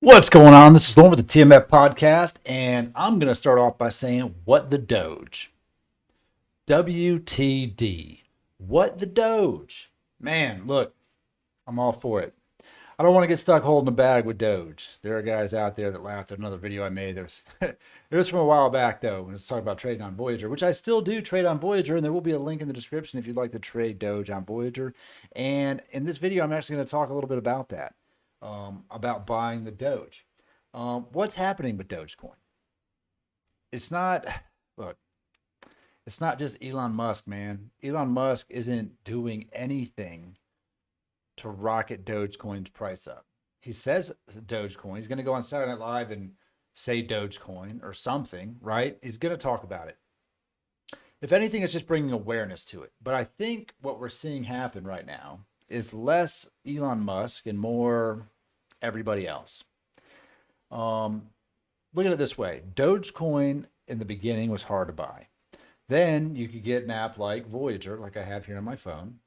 What's going on? This is Lauren with the TMF podcast, and I'm going to start off by saying, what the Doge? WTD. What the Doge? Man, look, I'm all for it. I don't want to get stuck holding a bag with Doge. There are guys out there that laughed at another video I made. It was from a while back, though, when it was talking about trading on Voyager, which I still do trade on Voyager, and there will be a link in the description if you'd like to trade Doge on Voyager. And in this video, I'm actually going to talk a little bit about that, about buying the Doge. What's happening with Dogecoin? It's not, look, it's not just Elon Musk, man. Elon Musk isn't doing anything to rocket Dogecoin's price up. He says Dogecoin. He's going to go on Saturday Night Live and say Dogecoin or something, right? He's going to talk about it. If anything, it's just bringing awareness to it. But I think what we're seeing happen right now is less Elon Musk and more everybody else. Look at it this way. Dogecoin in the beginning was hard to buy. Then you could get an app like Voyager, like I have here on my phone,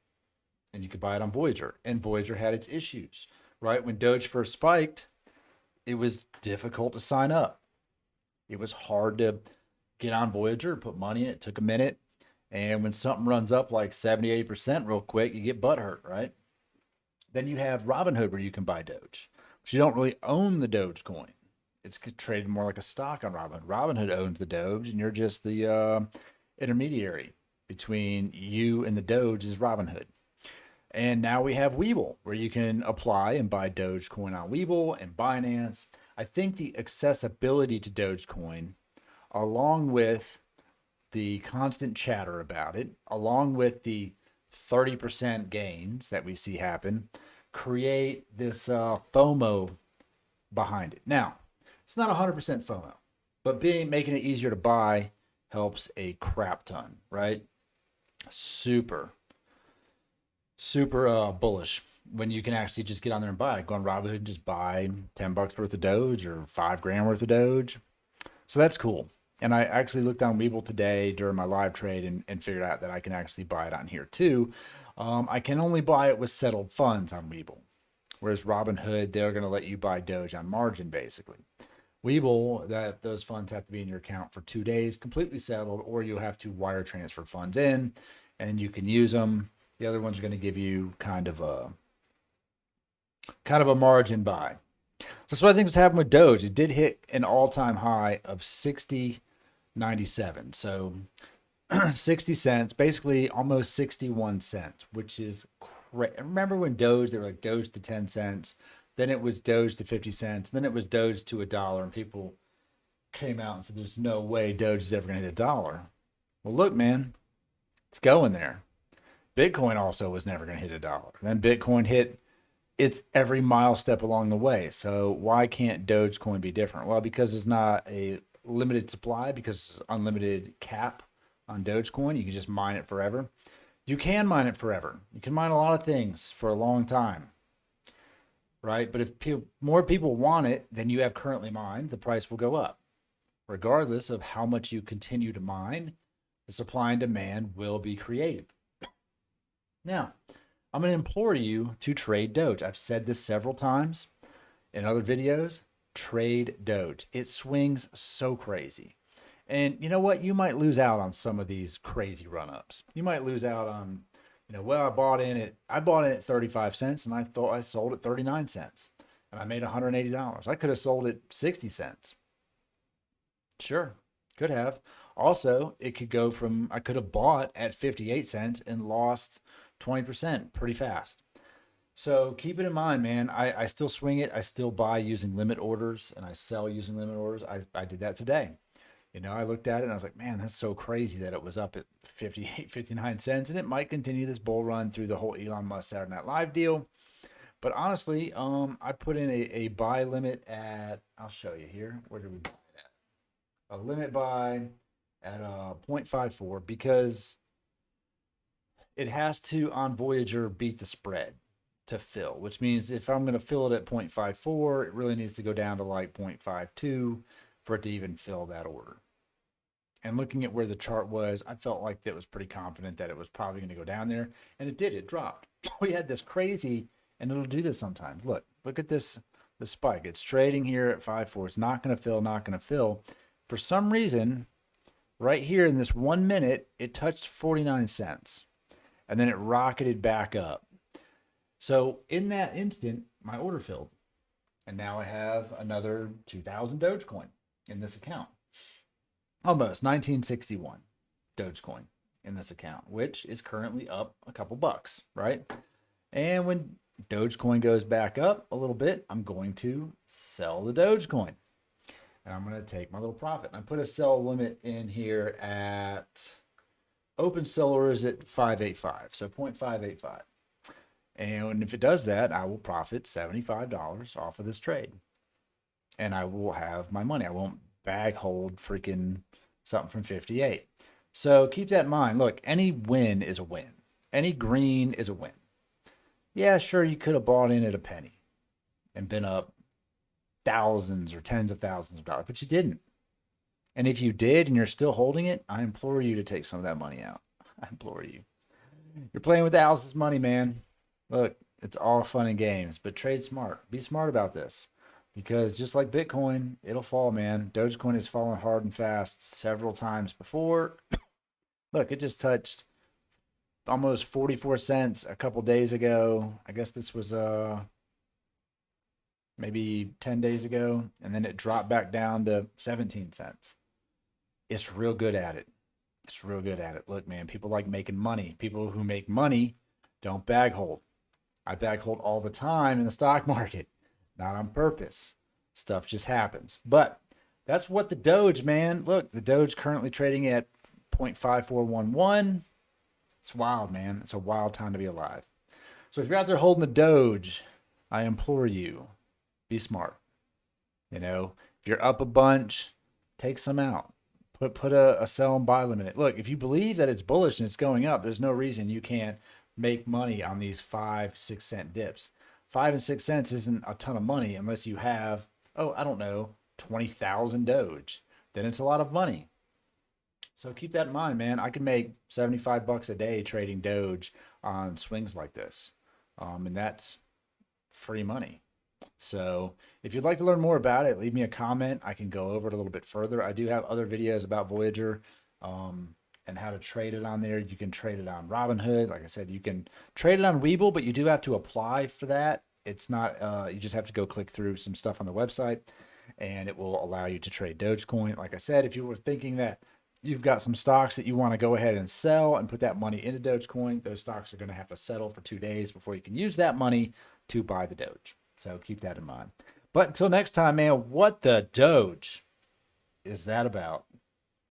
and you could buy it on Voyager. And Voyager had its issues, right? When Doge first spiked, it was difficult to sign up. It was hard to get on Voyager, put money in it. It took a minute. And when something runs up like 70, 80% real quick, you get butthurt, right? Then you have Robinhood where you can buy Doge, but you don't really own the Dogecoin. It's traded more like a stock on Robinhood. Robinhood owns the Doge, and you're just the intermediary between you and the Doge is Robinhood. And now we have WEBULL, where you can apply and buy Dogecoin on WEBULL and Binance. I think the accessibility to Dogecoin, along with the constant chatter about it, along with the 30% gains that we see happen, create this FOMO behind it. Now, it's not 100% FOMO, but making it easier to buy helps a crap ton, right? Super bullish when you can actually just get on there and buy. Go on Robinhood and just buy $10 worth of Doge or $5 grand worth of Doge. So that's cool. And I actually looked on Webull today during my live trade and figured out that I can actually buy it on here too. I can only buy it with settled funds on Webull, whereas Robinhood, they're going to let you buy Doge on margin basically. Webull, those funds have to be in your account for 2 days, completely settled, or you'll have to wire transfer funds in, and you can use them. The other ones are going to give you kind of a margin buy. So that's what I think was happening with Doge. It did hit an all-time high of 60.97. So 60 cents, basically almost 61 cents, which is crazy. Remember when Doge, they were like Doge to 10 cents, then it was Doge to 50 cents, then it was Doge to $1, and people came out and said, there's no way Doge is ever going to hit $1. Well, look, man, it's going there. Bitcoin also was never going to hit $1. Then Bitcoin hit its every mile step along the way. So why can't Dogecoin be different? Well, because it's not a limited supply, because it's unlimited cap on Dogecoin. You can just mine it forever. You can mine it forever. You can mine a lot of things for a long time, right? But if more people want it than you have currently mined, the price will go up. Regardless of how much you continue to mine, the supply and demand will be created. Now, I'm going to implore you to trade Doge. I've said this several times in other videos. Trade Doge. It swings so crazy. And you know what? You might lose out on some of these crazy run-ups. You might lose out on, well, I bought in at 35 cents and I thought I sold at 39 cents and I made $180. I could have sold at 60 cents. Sure, could have. Also, it could go from, I could have bought at 58 cents and lost 20% pretty fast. So keep it in mind, man. I still swing it. I still buy using limit orders and I sell using limit orders. I did that today. I looked at it and I was like, man, that's so crazy that it was up at 58, 59 cents. And it might continue this bull run through the whole Elon Musk Saturday Night Live deal. But honestly, I put in a buy limit at, I'll show you here. Where did we buy it at? A limit buy at 0.54 because it has to, on Voyager, beat the spread to fill, which means if I'm going to fill it at 0.54, it really needs to go down to like 0.52 for it to even fill that order. And looking at where the chart was, I felt like that was pretty confident that it was probably going to go down there. And it did. It dropped. We had this crazy, and it'll do this sometimes. Look at this the spike. It's trading here at 5.4. It's not going to fill, not going to fill. For some reason, right here in this 1 minute, it touched 49 cents. And then it rocketed back up. So in that instant, my order filled. And now I have another 2,000 Dogecoin in this account. Almost 1961 Dogecoin in this account, which is currently up a couple bucks, right? And when Dogecoin goes back up a little bit, I'm going to sell the Dogecoin. And I'm going to take my little profit. And I put a sell limit in here at open seller is at 585, so 0.585. And if it does that, I will profit $75 off of this trade. And I will have my money. I won't bag hold freaking something from 58. So keep that in mind. Look, any win is a win. Any green is a win. Yeah, sure, you could have bought in at a penny and been up thousands or tens of thousands of dollars, but you didn't. And if you did and you're still holding it, I implore you to take some of that money out. I implore you. You're playing with Alice's money, man. Look, it's all fun and games, but trade smart. Be smart about this, because just like Bitcoin, it'll fall, man. Dogecoin has fallen hard and fast several times before. Look, it just touched almost 44 cents a couple days ago. I guess this was maybe 10 days ago, and then it dropped back down to 17 cents. It's real good at it. It's real good at it. Look, man, people like making money. People who make money don't bag hold. I bag hold all the time in the stock market, not on purpose. Stuff just happens. But that's what the Doge, man. Look, the Doge currently trading at 0.5411. It's wild, man. It's a wild time to be alive. So if you're out there holding the Doge, I implore you, be smart. You know, if you're up a bunch, take some out. Put a sell and buy limit. Look, if you believe that it's bullish and it's going up, there's no reason you can't make money on these 5-6 cent dips. 5 and 6 cents isn't a ton of money unless you have, I don't know, 20,000 Doge. Then it's a lot of money. So keep that in mind, man. I can make 75 bucks a day trading Doge on swings like this. And that's free money. So if you'd like to learn more about it, leave me a comment. I can go over it a little bit further. I do have other videos about Voyager and how to trade it on there. You can trade it on Robinhood. Like I said, you can trade it on WEBULL, but you do have to apply for that. It's not, you just have to go click through some stuff on the website and it will allow you to trade Dogecoin. Like I said, if you were thinking that you've got some stocks that you want to go ahead and sell and put that money into Dogecoin, those stocks are going to have to settle for 2 days before you can use that money to buy the Doge. So keep that in mind. But until next time, man, what the Doge is that about?